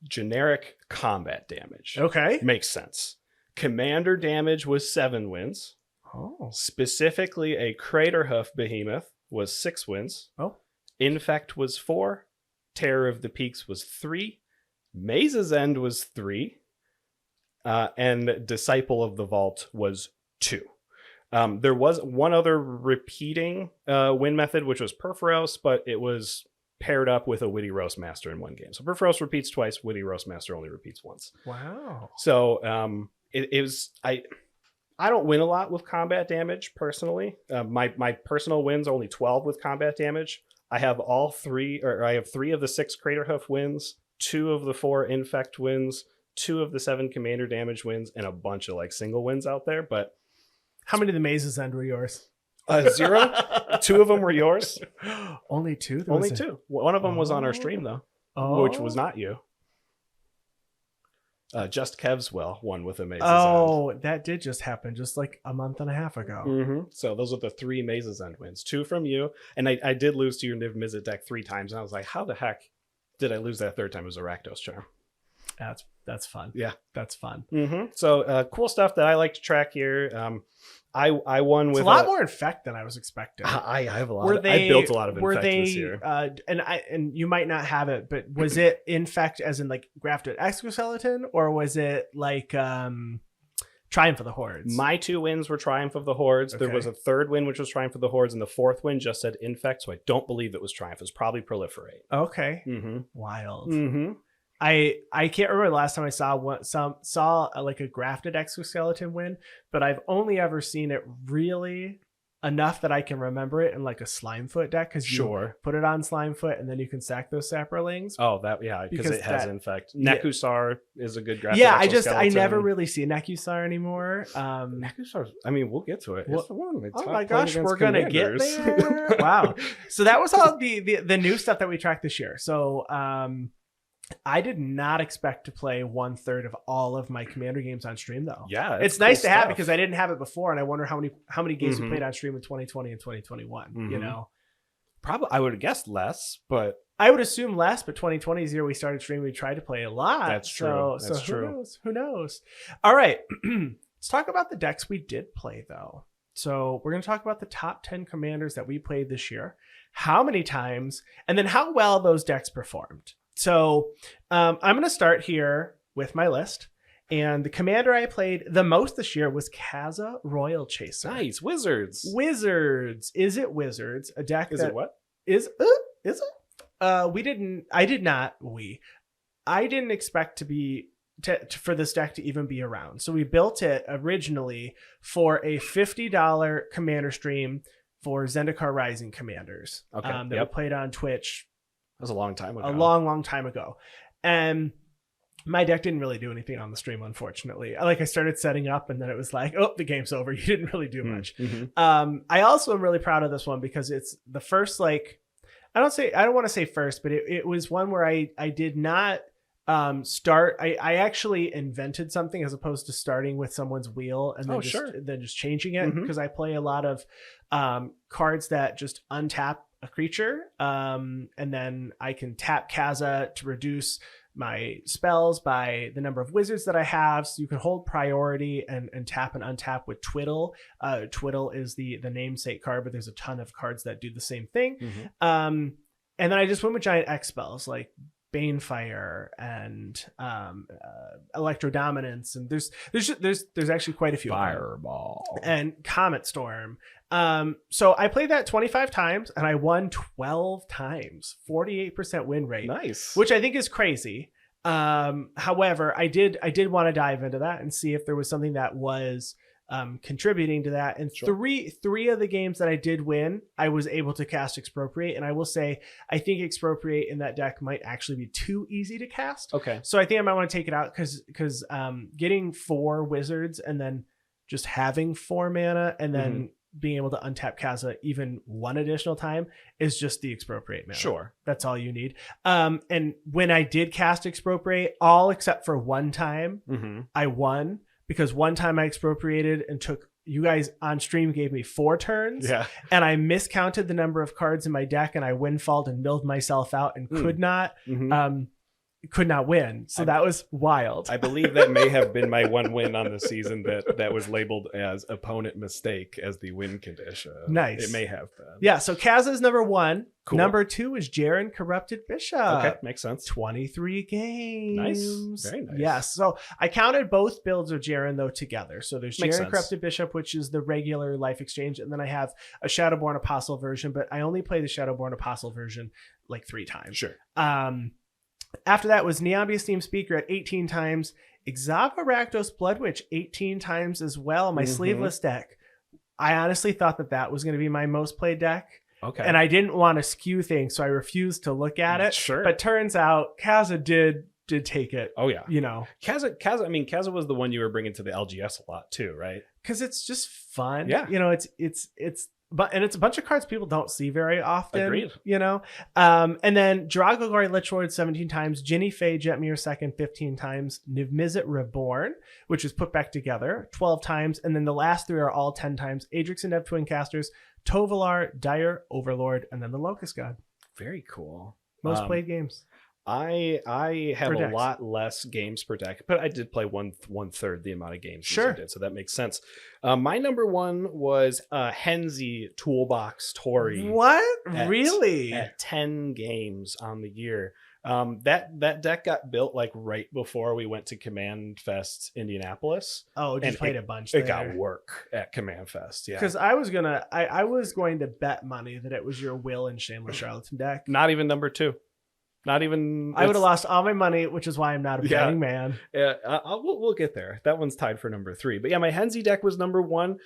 generic combat damage. Okay. Makes sense. Commander damage was 7 wins. Oh. Specifically, a Craterhoof Behemoth was 6 wins. Oh. Infect was 4. Terror of the Peaks was 3. Maze's End was 3. And Disciple of the Vault was 2. There was one other repeating win method, which was Perforos, but it was paired up with a Witty Roastmaster in one game. So Perforos repeats twice, Witty Roastmaster only repeats once. Wow. So it was I don't win a lot with combat damage personally. My personal wins are only 12 with combat damage. I have I have 3 of the 6 Craterhoof wins, 2 of the 4 infect wins, 2 of the 7 commander damage wins, and a bunch of like single wins out there. But how many of the Maze's End were yours? 0. 2 of them were yours. Only 2? Only 2. One of them was on our stream though, which was not you. Just Kevswell won with a Maze's End. That did just happen just like a month and a half ago. Mm-hmm. So those are the 3 Maze's End wins. 2 from you. And I did lose to your Niv Mizzet deck 3 times. And I was like, how the heck did I lose that third time? It was a Rakdos Charm. That's fun. Yeah. That's fun. So cool stuff that I like to track here. I won It's with a lot more infect than I was expecting. I have a lot. I built a lot of infect this year. And you might not have it, but was it infect as in like grafted exoskeleton, or was it like Triumph of the Hordes? My 2 wins were Triumph of the Hordes. Okay. There was a 3rd win, which was Triumph of the Hordes, and the 4th win just said Infect, so I don't believe it was Triumph. It was probably Proliferate. Okay. Wild. I can't remember the last time I saw like a grafted exoskeleton win, but I've only ever seen it really enough that I can remember it in like a Slimefoot deck, because you put it on Slimefoot and then you can sack those saplings. Oh, that because it has Infect. Yeah. Nekusar is a good grafted Yeah, exoskeleton. I never really see Nekusar anymore. Nekusar, I mean, we'll get to it. It's the one. It's oh my gosh, we're gonna get there. Wow. So that was all the new stuff that we tracked this year. So I did not expect to play 1/3 of all of my Commander games on stream, though. Yeah, it's nice to have, because I didn't have it before, and I wonder how many games we played on stream in 2020 and 2021. You know, probably I would have guessed less, but I would assume less. But 2020 is the year we started streaming. We tried to play a lot. That's true. So who knows? All right, let's talk about the decks we did play, though. So we're going to talk about the top 10 commanders that we played this year, how many times, and then how well those decks performed. So I'm going to start here with my list. And the commander I played the most this year was Kaza Royal Chaser. Nice. Wizards. Is it Wizards? A deck Is it what? Is it? I didn't expect for this deck to even be around. So we built it originally for a $50 commander stream for Zendikar Rising commanders. Okay. That we played on Twitch. That was a long time ago. A long time ago. And my deck didn't really do anything on the stream, unfortunately. I started setting up, and then it was like, oh, the game's over. You didn't really do much. I also am really proud of this one, because it's the first, I don't want to say first, but it was one where I did not start. I actually invented something as opposed to starting with someone's wheel and then just changing it, because I play a lot of cards that just untap a creature, and then I can tap Kaza to reduce my spells by the number of wizards that I have. So you can hold priority and tap and untap with Twiddle. Twiddle is the namesake card, but there's a ton of cards that do the same thing. And then I just went with giant X spells like Banefire and Electrodominance, and there's actually quite a few. Fireball and Comet Storm. So I played that 25 times and I won 12 times, 48% win rate. Nice. Which I think is crazy. However, I did want to dive into that and see if there was something that was contributing to that. And three of the games that I did win, I was able to cast Expropriate. And I will say, I think Expropriate in that deck might actually be too easy to cast. Okay. So I think I might want to take it out, because getting 4 wizards and then just having 4 mana and then being able to untap Kaza even one additional time is just the Expropriate mana. Sure. That's all you need. And when I did cast Expropriate, all except for one time, I won, because one time I expropriated and took, you guys on stream gave me 4 turns. Yeah. And I miscounted the number of cards in my deck, and I windfalled and milled myself out and could not win. So that was wild. I believe that may have been my one win on the season that was labeled as opponent mistake as the win condition. Nice. It may have been. Yeah. So Kaza's number 1. Cool. Number 2 is Jaren Corrupted Bishop. Okay, makes sense. 23 games. Nice. Very nice. Yes. So I counted both builds of Jaren, though, together. So there's Makes Jaren sense. Corrupted Bishop, which is the regular Life Exchange. And then I have a Shadowborn Apostle version, but I only play the Shadowborn Apostle version like 3 times. Sure. After that was Niambi Esteemed Speaker at 18 times. Exava Rakdos Bloodwitch 18 times as well. My sleeveless deck. I honestly thought that was going to be my most played deck. Okay. And I didn't want to skew things, so I refused to look at it. Sure. But turns out Kaza did take it. Oh yeah. You know, Kaza was the one you were bringing to the LGS a lot too, right? because it's just fun. Yeah. You know, it's a bunch of cards people don't see very often. Agreed. You know, and then Dragogori Lichlord 17 times, Jinny Faye Jetmir II 15 times, Niv-Mizzet Reborn, which is put back together 12 times, and then the last 3 are all 10 times. Adrix and Nev Twincasters, Tovalar, Dire Overlord, and then the Locust God. Very cool. Most played games. I have Per a decks. lot less games per deck, but I did play one third the amount of games as Sure. you did, so that makes sense. My number one was Henzi Toolbox Tori. What? At- Really? At 10 games on the year. That deck got built like right before we went to Command Fest Indianapolis. Oh, just and played a bunch It there. got work at Command Fest. Yeah. Because I was going to bet money that it was your Will and Shameless Charlatan deck. Not even number two. Not even. I would have lost all my money, which is why I'm not a Yeah. betting man. Yeah, we'll get there. That one's tied for number 3. But yeah, my Henzi deck was number 1.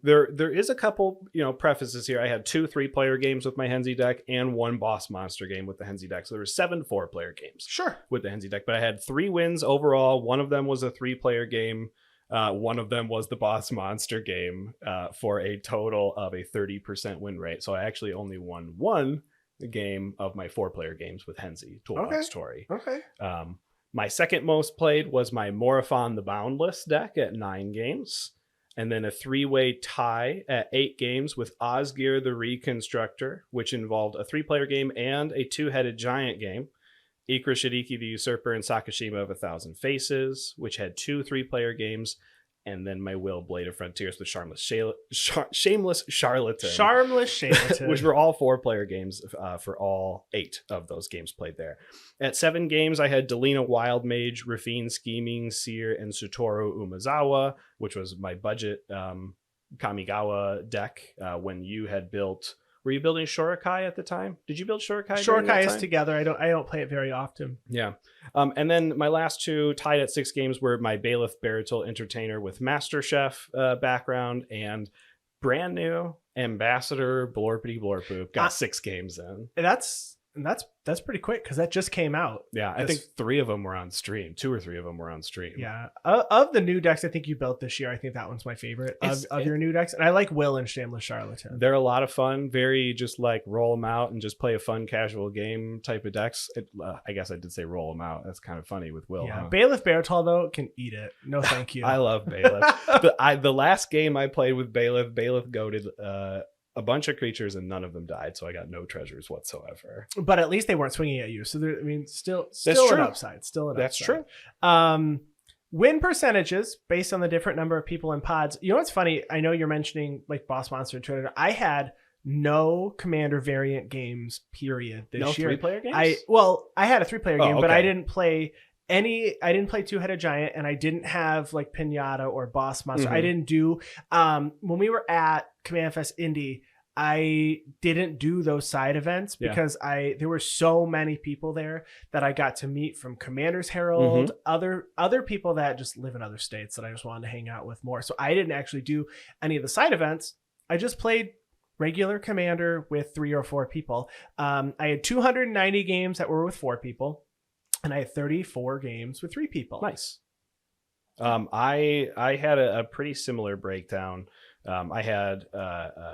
There is a couple, prefaces here. I had 2 3-player games with my Henzi deck and 1 boss monster game with the Henzi deck. So there were 7 4-player games Sure. with the Henzi deck. But I had 3 wins overall. One of them was a 3-player game. One of them was the boss monster game for a total of a 30% win rate. So I actually only won 1 game of my 4-player games with Henzi Toolbox Tori. Okay. My second most played was my Morophon the Boundless deck at 9 games. And then a 3-way tie at 8 games with Osgir the Reconstructor, which involved a 3-player game and a 2-headed giant game. Ikra Shiriki the Usurper and Sakashima of 1,000 Faces, which had 2 3-player games. And then my Will Blade of Frontiers with Shameless Charlatan. Charmless Charlatan. Which were all 4-player games for all 8 of those games played there. At 7 games, I had Delina Wild Mage, Rafine Scheming, Seer, and Satoru Umezawa, which was my budget Kamigawa deck when you had built... Were you building Shorikai at the time? Did you build Shorikai? during that Shorikai is time? together. I don't play it very often. Yeah. And then my last 2 tied at 6 games were my Bailiff Baratil Entertainer with Master Chef background and brand new Ambassador Blorpity Blorpoop. Got 6 games in. That's pretty quick because that just came out. Yeah, I think 3 of them were on stream. 2 or 3 of them were on stream. Yeah. Of the new decks I think you built this year, I think that one's my favorite of your new decks. And I like Will and Shameless Charlatan. They're a lot of fun. Very just like roll them out and just play a fun casual game type of decks. I guess I did say roll them out. That's kind of funny with Will. Yeah. Huh? Bailiff Baratil though can eat it. No, thank you. I love Bailiff. The last game I played with Bailiff goated a bunch of creatures and none of them died, so I got no treasures whatsoever. But at least they weren't swinging at you. So still That's an true. upside. Still an That's upside. true. Win percentages based on the different number of people in pods. You know what's funny? I know you're mentioning like Boss Monster and Twitter. I had no Commander variant games, period, this No year. 3-player games? I had a 3-player game, but okay. I didn't play Two-Headed Giant, and I didn't have like Pinata or Boss Monster. Mhm. I didn't do when we were at Command Fest Indy, I didn't do those side events because there were so many people there that I got to meet from Commander's Herald, other people that just live in other states that I just wanted to hang out with more. So I didn't actually do any of the side events. I just played regular Commander with 3 or 4 people. I had 290 games that were with 4 people, and I had 34 games with 3 people. Nice. I had a pretty similar breakdown. I had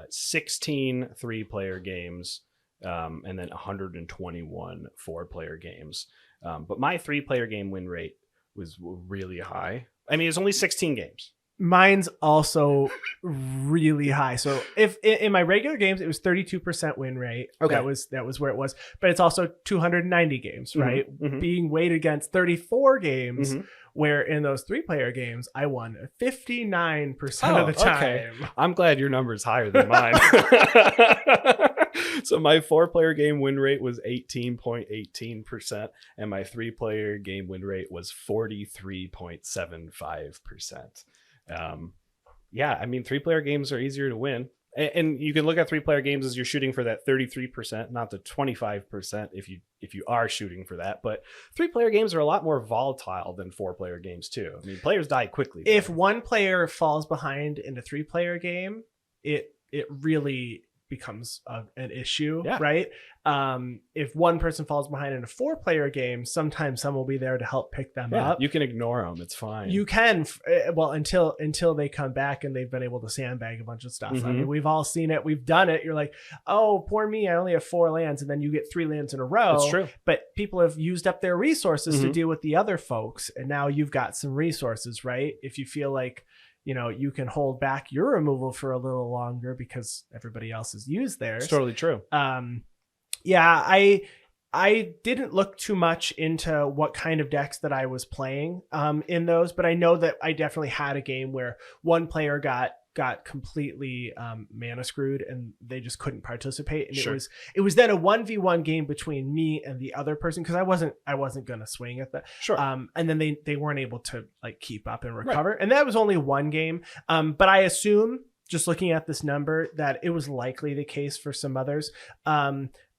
16 3-player games and then 121 4-player games. But my 3-player game win rate was really high. I mean, it's only 16 games. Mine's also really high. So if in my regular games, it was 32% win rate. Okay. That was where it was. But it's also 290 games, right? mhm. Being weighed against 34 games, Mhm. where in those 3-player games, I won 59% of the time. Okay. I'm glad your number is higher than mine. So my 4-player game win rate was 18.18%, and my 3-player game win rate was 43.75%. Yeah, I mean, 3-player games are easier to win. And you can look at 3-player games as you're shooting for that 33%, not the 25% if you are shooting for that. But 3-player games are a lot more volatile than 4-player games too. I mean, players die quickly. If one player falls behind in a 3-player game, it really becomes an issue, Yeah. right? If one person falls behind in a 4-player game, sometimes someone will be there to help pick them up. You can ignore them. It's fine. You can, well, until they come back and they've been able to sandbag a bunch of stuff. I mean, we've all seen it. We've done it. You're like, oh, poor me. I only have 4 lands. And then you get 3 lands in a row. That's true. But people have used up their resources to deal with the other folks. And now you've got some resources, right? If you feel like, you can hold back your removal for a little longer because everybody else has used theirs. It's totally true. Yeah, I I didn't look too much into what kind of decks that I was playing in those, but I know that I definitely had a game where one player got completely mana screwed and they just couldn't participate, and Sure. it was then a 1v1 game between me and the other person because I wasn't gonna swing at that. Sure. And then they weren't able to like keep up and recover, and that was only one game. But I assume, just looking at this number, that it was likely the case for some others.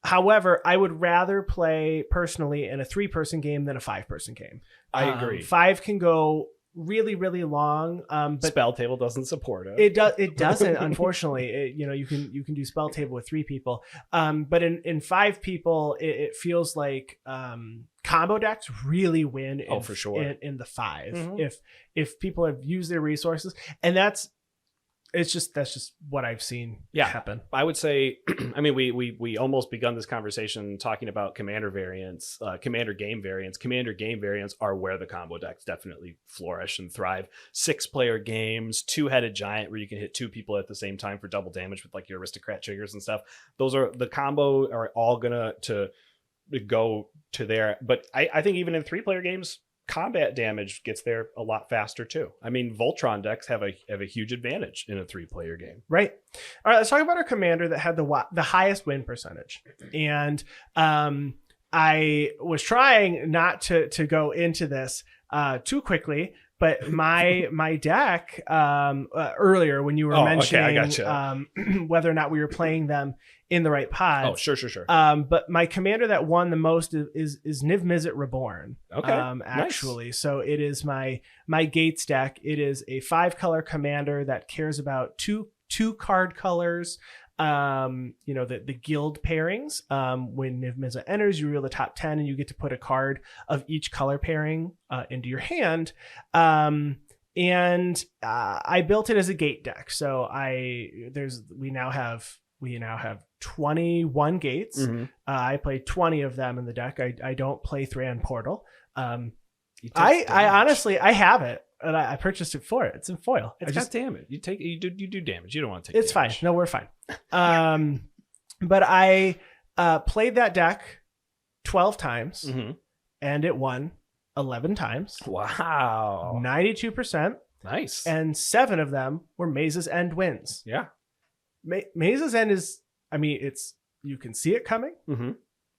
However, I would rather play personally in a 3-person game than a 5-person game. I agree. 5 can go really, really long, but Spell table doesn't support it. it doesn't, unfortunately. You can do spell table with 3 people, but in 5 people it feels like combo decks really win for sure in the 5 Mhm. if people have used their resources, and that's just what I've seen happen. I would say, I mean, we almost begun this conversation talking about commander variants, commander game variants. Commander game variants are where the combo decks definitely flourish and thrive. 6-player games, 2-headed giant where you can hit 2 people at the same time for double damage with like your aristocrat triggers and stuff. Those are the combo are all gonna to go to there. But I think even in 3-player games, combat damage gets there a lot faster too. I mean, Voltron decks have a huge advantage in a 3-player game. Right. All right. Let's talk about our commander that had the highest win percentage. And I was trying not to go into this too quickly, but my deck earlier when you were mentioning I gotcha. Whether or not we were playing them in the right pods. Oh, sure. But my commander that won the most is Niv Mizzet Reborn. Okay, actually. nice. So it is my Gates deck. It is a 5-color commander that cares about two card colors. The guild pairings. When Niv Mizzet enters, you reveal the top 10 and you get to put a card of each color pairing into your hand. And I built it as a gate deck. So we now have 21 gates. Mm-hmm. I play 20 of them in the deck. I don't play Thran Portal. I honestly, I have it, and I purchased it for it. It's in foil. It's got damage. You do damage. You don't want to take. It's damage. fine. No, we're fine. But I played that deck 12 times, Mm-hmm. and it won 11 times. Wow. 92%. Nice. And 7 of them were Maze's End wins. Yeah. Maze's End is, I mean, you can see it coming. Mm-hmm.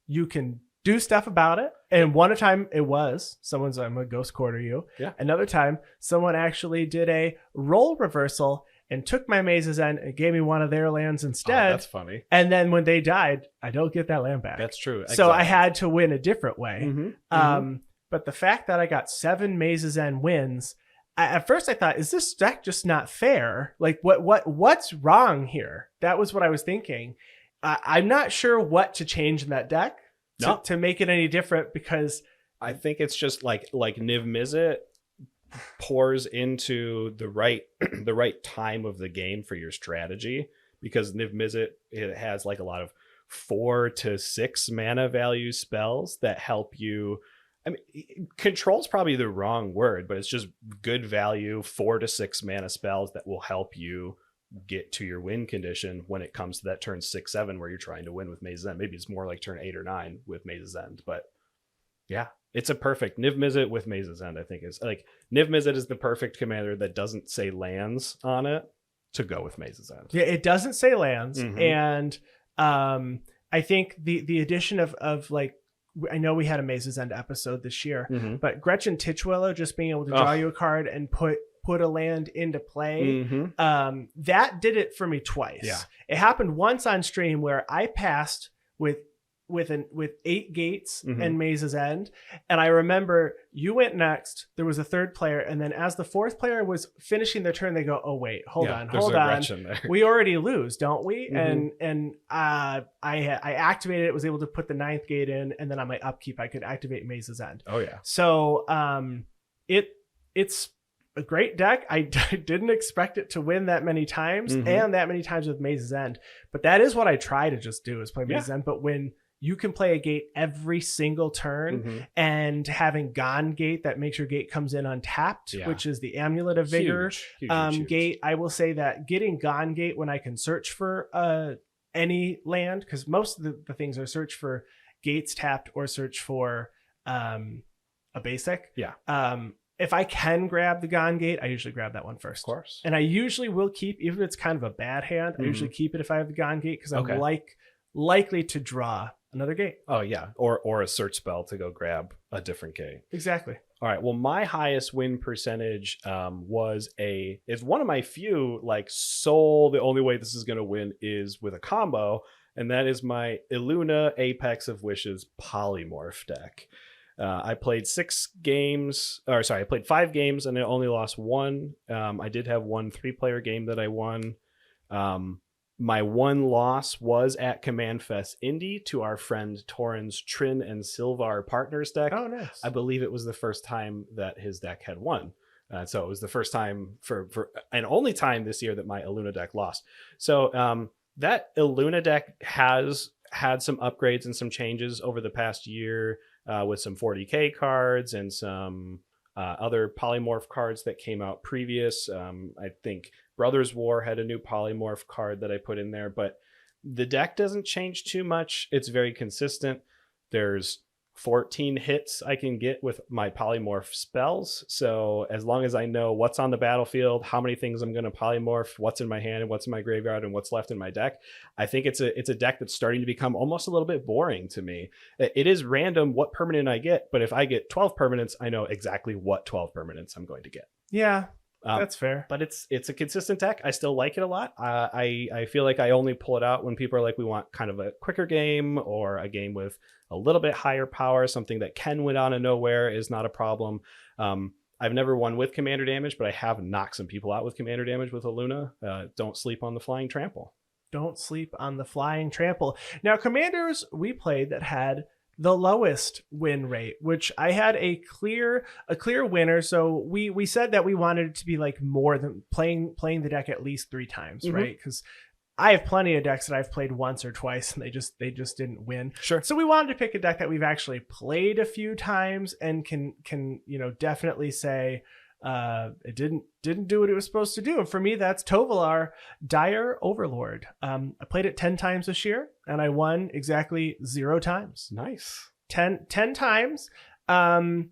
You can do stuff about it. And one time it was someone's, I'm gonna ghost quarter you. Yeah. Another time someone actually did a role reversal and took my Maze's End and gave me one of their lands instead. Oh, that's funny. And then when they died, I don't get that land back. That's true. So I had to win a different way. Mm-hmm. But the fact that I got 7 Maze's End wins, at first I thought, is this deck just not fair? Like what's wrong here? That was what I was thinking. I'm not sure what to change in that deck to make it any different, because I think it's just like Niv Mizzet pours into the right time of the game for your strategy, because Niv Mizzet, it has like a lot of 4 to 6 mana value spells that help you. I mean, control's probably the wrong word, but it's just good value 4 to 6 mana spells that will help you get to your win condition when it comes to that turn 6-7 where you're trying to win with Maze's End. Maybe it's more like turn 8 or 9 with Maze's End, but yeah, it's a perfect Niv Mizzet with Maze's End. I think is like Niv Mizzet is the perfect commander that doesn't say lands on it to go with Maze's End. Yeah, it doesn't say lands, Mhm. and I think the addition of like, I know we had a Maze's End episode this year, Mm-hmm. but Gretchen Titchwillow just being able to draw you a card and put a land into play, Mm-hmm. that did it for me twice. Yeah. It happened once on stream where I passed with 8 gates Mhm. and Maze's End, and I remember you went next. There was a third player, and then as the fourth player was finishing their turn, they go, "Oh wait, hold on." We already lose, don't we? Mhm. And I activated it, was able to put the 9th gate in, and then on my upkeep I could activate Maze's End. Oh yeah. So it's a great deck. I didn't expect it to win that many times, Mhm. and that many times with Maze's End, but that is what I try to just do, is play Maze's End. But when you can play a gate every single turn, Mhm. and having Gone Gate that makes your gate comes in untapped, Yeah. which is the Amulet of Vigor Huge. gate. I will say that getting Gone Gate when I can search for any land, because most of the things I search for gates tapped or search for a basic. Yeah. If I can grab the Gone Gate, I usually grab that one first. Of course. And I usually will keep, even if it's kind of a bad hand, I usually keep it if I have the Gone Gate because I'm likely to draw another gate. Oh yeah, or a search spell to go grab a different gate. Exactly. All right. Well, my highest win percentage is one of my few the only way this is going to win is with a combo, and that is my Illuna Apex of Wishes polymorph deck. I played 5 games and I only lost one. I did have one 3-player game that I won. My one loss was at Command Fest Indy to our friend Torrens Trin and Silvar Partners deck. Oh, nice. I believe it was the first time that his deck had won. So it was the first time for and only time this year that my Illuna deck lost. So that Illuna deck has had some upgrades and some changes over the past year with some 40k cards and some other polymorph cards that came out previous. I think Brothers War had a new polymorph card that I put in there, but the deck doesn't change too much. It's very consistent. There's 14 hits I can get with my polymorph spells. So as long as I know what's on the battlefield, how many things I'm going to polymorph, what's in my hand and what's in my graveyard and what's left in my deck, I think it's a deck that's starting to become almost a little bit boring to me. It is random what permanent I get, but if I get 12 permanents, I know exactly what 12 permanents I'm going to get. Yeah. That's fair. But it's a consistent deck. I still like it a lot. I feel like I only pull it out when people are like, we want kind of a quicker game or a game with a little bit higher power, something that can win out of nowhere is not a problem. I've never won with commander damage, but I have knocked some people out with commander damage with Illuna. Don't sleep on the flying trample. Don't sleep on the flying trample. Now, commanders we played that had the lowest win rate, which I had a clear winner. So we said that we wanted it to be like more than playing the deck at least 3 times, right? Because I have plenty of decks that I've played once or twice and they just didn't win. Sure. So we wanted to pick a deck that we've actually played a few times and can definitely say it didn't do what it was supposed to do. And for me, that's Tovolar, Dire Overlord. I played it 10 times this year and I won exactly 0 times. Nice. 10 times. I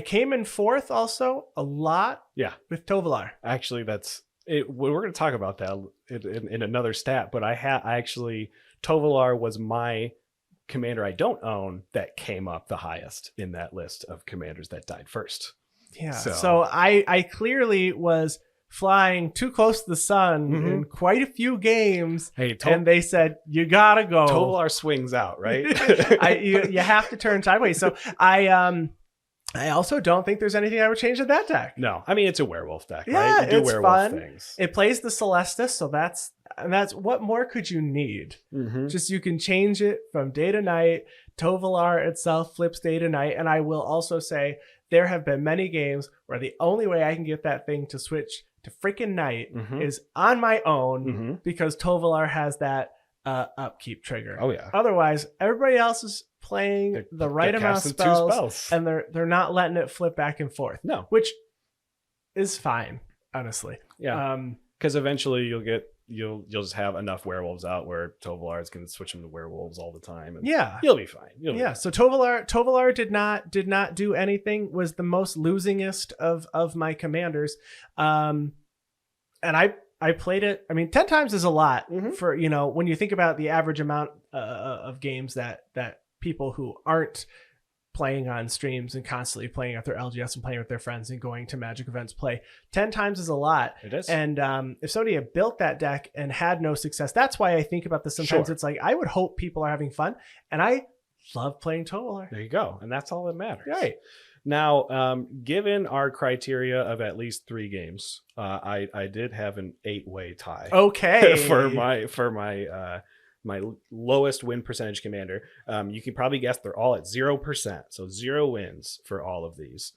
came in 4th also a lot. Yeah. With Tovolar. Actually, that's it. We're going to talk about that in another stat, but Tovolar was my commander I don't own that came up the highest in that list of commanders that died first. Yeah. So I clearly was flying too close to the sun in quite a few games. Hey, and they said, you gotta go. Tovolar swings out, right? You have to turn sideways. So I also don't think there's anything I would change in that deck. No, I mean, it's a werewolf deck, yeah, right? You do it's werewolf fun. Things. It plays the Celestus, so that's what more could you need? Just you can change it from day to night. Tovolar itself flips day to night. And I will also say there have been many games where the only way I can get that thing to switch to freaking night is on my own because Tovolar has that upkeep trigger. Oh yeah. Otherwise, everybody else is playing the right amount of spells, and they're not letting it flip back and forth. No, which is fine, honestly. Yeah. Because eventually you'll just have enough werewolves out where Tovolar is going to switch them to werewolves all the time. And yeah, you'll be fine. You'll be fine. So Tovolar did not do anything. Was the most losingest of my commanders, and I played it. I mean, 10 times is a lot for when you think about the average amount of games that people who aren't playing on streams and constantly playing at their LGS and playing with their friends and going to Magic events play. 10 times is a lot. It is. And if somebody had built that deck and had no success, that's why I think about this sometimes. Sure. It's like, I would hope people are having fun. And I love playing Tovolar. There you go. And that's all that matters. Right. Now, given our criteria of at least 3 games, I did have an 8-way tie. Okay. for my lowest win percentage commander. You can probably guess they're all at 0%. So 0 wins for all of these.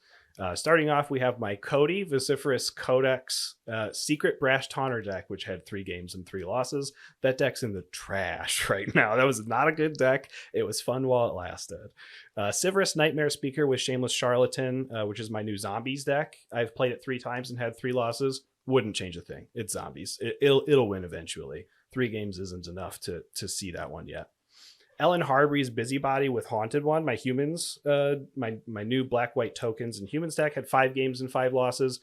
Starting off, we have my Cody Vociferous Codex Secret Brash Taunter deck, which had 3 games and 3 losses. That deck's in the trash right now. That was not a good deck. It was fun while it lasted. Sivirus Nightmare Speaker with Shameless Charlatan, which is my new Zombies deck. I've played it 3 times and had 3 losses. Wouldn't change a thing. It's Zombies. It'll win eventually. 3 games isn't enough to see that one yet. Ellen Harbury's Busybody with Haunted One, my humans, my new black-white tokens and humans deck had 5 games and 5 losses.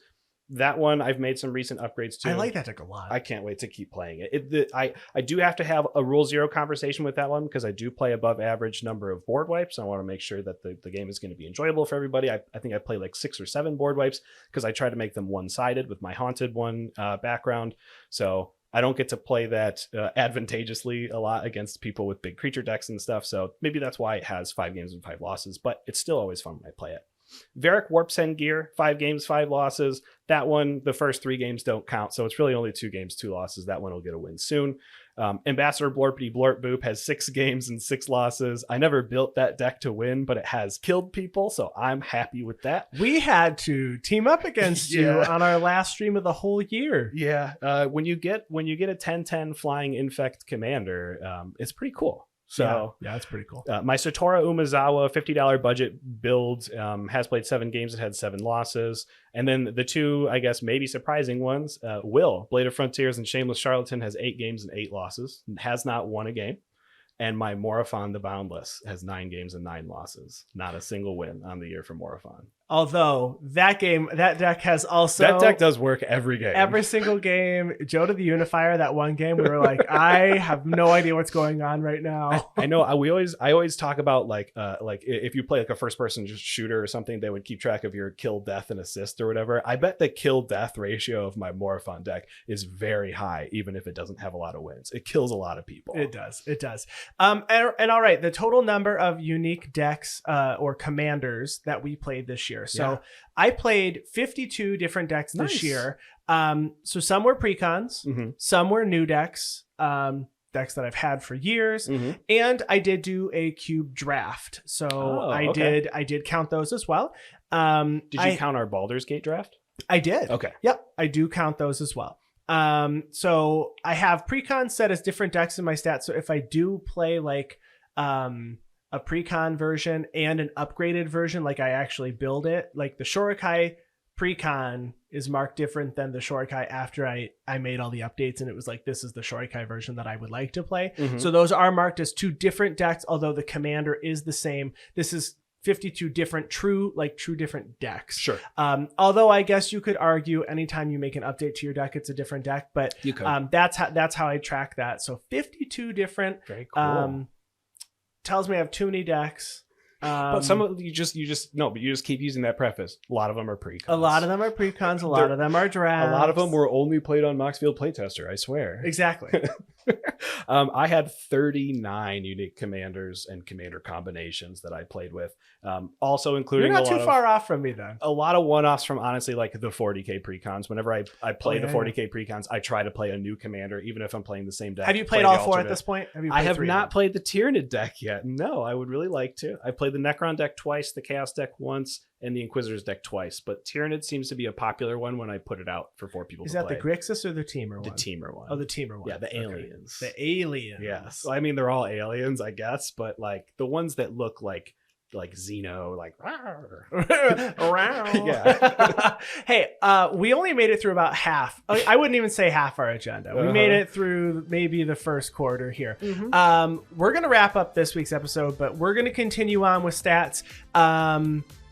That one I've made some recent upgrades to. I like that deck a lot. I can't wait to keep playing it. I do have to have a rule 0 conversation with that one because I do play above average number of board wipes. I want to make sure that the game is going to be enjoyable for everybody. I think I play like 6 or 7 board wipes because I try to make them one-sided with my Haunted One background. So I don't get to play that advantageously a lot against people with big creature decks and stuff. So maybe that's why it has 5 games and 5 losses, but it's still always fun when I play it. Varric Warp's End Gear, 5 games, 5 losses. That one, the first 3 games don't count, so it's really only 2 games, 2 losses. That one will get a win soon. Ambassador Blorpity Blorp Boop has 6 games and 6 losses. I never built that deck to win, but it has killed people, so I'm happy with that. We had to team up against you on our last stream of the whole year. Yeah, when you get a 10/10 flying infect commander, it's pretty cool. So yeah, that's pretty cool. My Satora Umezawa $50 budget build has played 7 games. It had 7 losses. And then the 2, I guess, maybe surprising ones, Will, Blade of Frontiers and Shameless Charlatan has 8 games and 8 losses. Has not won a game. And my Morophon the Boundless has 9 games and 9 losses. Not a single win on the year for Morophon. Although that deck has also... That deck does work every game. Every single game. Joe to the Unifier, that one game, we were like, I have no idea what's going on right now. I know. I always talk about like if you play like a first person shooter or something, they would keep track of your kill, death, and assist or whatever. I bet the kill death ratio of my Morophon deck is very high, even if it doesn't have a lot of wins. It kills a lot of people. It does. And all right, the total number of unique decks or commanders that we played this year. So I played 52 different decks this year. So some were precons, some were new decks, decks that I've had for years, and I did do a cube draft. So I did count those as well. Did you count our Baldur's Gate draft? I did. Okay. Yep, I do count those as well. So I have precon set as different decks in my stats. So if I do play like a precon version and an upgraded version, like I actually build it, like the Shorikai precon is marked different than the Shorikai after I made all the updates and it was like, this is the Shorikai version that I would like to play. So those are marked as 2 different decks, although the commander is the same. This is 52 different true different decks. Sure. Although I guess you could argue anytime you make an update to your deck, it's a different deck, but you could. That's how I track that. So 52 different. Very cool. Tells me I have too many decks. But some of you just keep using that preface. A lot of them are precons. A lot of them are precons. A lot of them are drafts. A lot of them were only played on Moxfield Playtester, I swear. Exactly. I had 39 unique commanders and commander combinations that I played with. Also including You're not too far off from me then. A lot of one-offs from honestly like the 40k precons. Whenever I play the 40k precons, I try to play a new commander, even if I'm playing the same deck. Have you played all 4 at this point? I have not played the Tyranid deck yet. No, I would really like to. I played the Necron deck twice, the Chaos deck once, and the Inquisitor's deck twice. But Tyranid seems to be a popular one when I put it out for 4 people to play. Is that the Grixis or the Teamer one? The Teamer one. Oh, the Teamer one. Yeah, the aliens. The aliens. Yes. I mean, they're all aliens, I guess, but like the ones that look like Xeno, like around. Yeah. Hey, we only made it through about half. I wouldn't even say half our agenda. We made it through maybe the first quarter here. We're gonna wrap up this week's episode, but we're gonna continue on with stats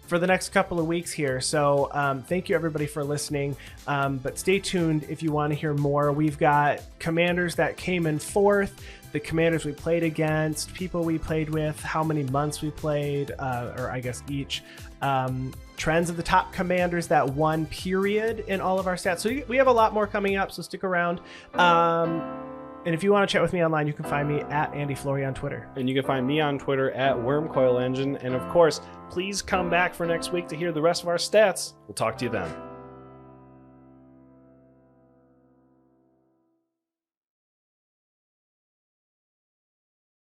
for the next couple of weeks here. So thank you everybody for listening. But stay tuned if you want to hear more. We've got commanders that came in 4th, the commanders we played against, people we played with, how many months we played, or I guess each, trends of the top commanders that won period in all of our stats. So we have a lot more coming up, so stick around. And if you want to chat with me online, you can find me at Andy Flory on Twitter. And you can find me on Twitter at Wormcoil Engine. And of course, please come back for next week to hear the rest of our stats. We'll talk to you then.